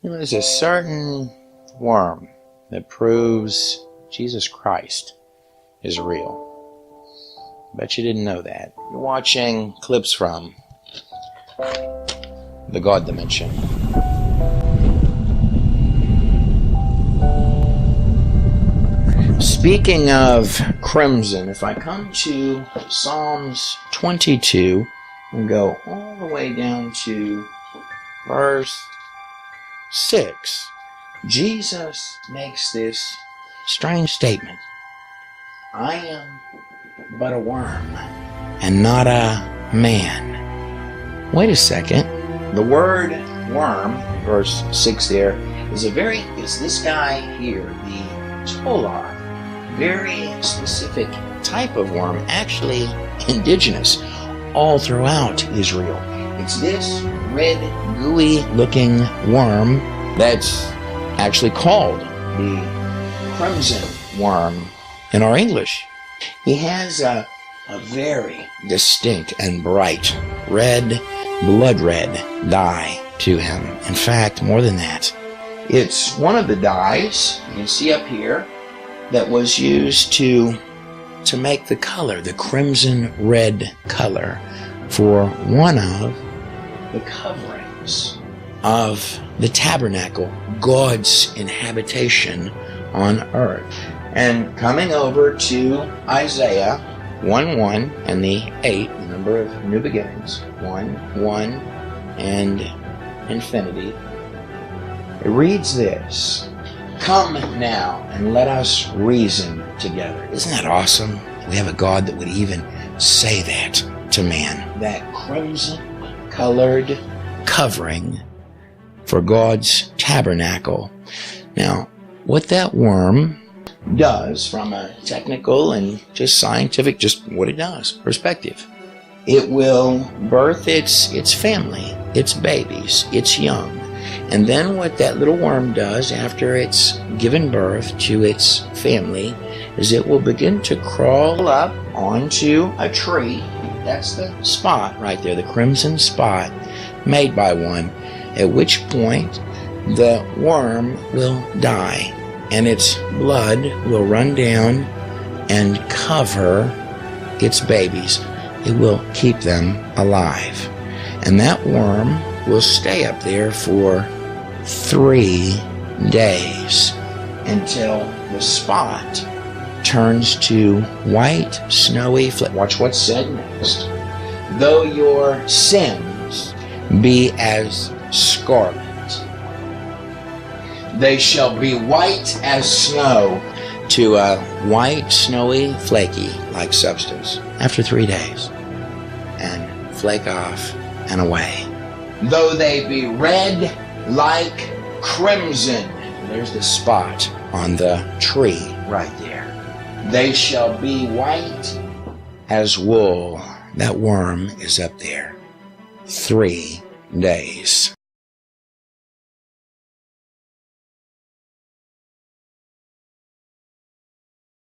There's a certain worm that proves Jesus Christ is real. Bet you didn't know that. You're watching clips from the God Dimension. Speaking of crimson, if I come to Psalms 22 and go all the way down to verse 6, Jesus makes this strange statement. I am but a worm and not a man. Wait a second. The word worm, verse 6 there, is this guy here, the tolar, very specific type of worm, actually indigenous all throughout Israel. It's this red, gooey looking worm that's actually called the crimson worm in our English. He has a very distinct and bright red, blood red dye to him. In fact, more than that, it's one of the dyes you can see up here that was used to make the color, the crimson red color, for one of the coverings of the tabernacle, God's inhabitation on earth. And coming over to Isaiah 1:1 and the 8, the number of new beginnings, 1:1 and infinity, it reads this: Come now and let us reason together. Isn't that awesome? We have a God that would even say that to man. That crimson-colored covering for God's tabernacle. Now, what that worm does from a technical and just scientific, just what it does, perspective, it will birth its family, its babies, its young. And then what that little worm does after it's given birth to its family is it will begin to crawl up onto a tree. That's the spot right there, the crimson spot made by one, at which point the worm will die and its blood will run down and cover its babies. It will keep them alive. And that worm will stay up there for 3 days until the spot turns to white, snowy flake. Watch what's said next. Though your sins be as scarlet, they shall be white as snow, to a white, snowy, flaky like substance after 3 days, and flake off and away. Though they be red like crimson, there's the spot on the tree right there, they shall be white as wool. That worm is up there 3 days.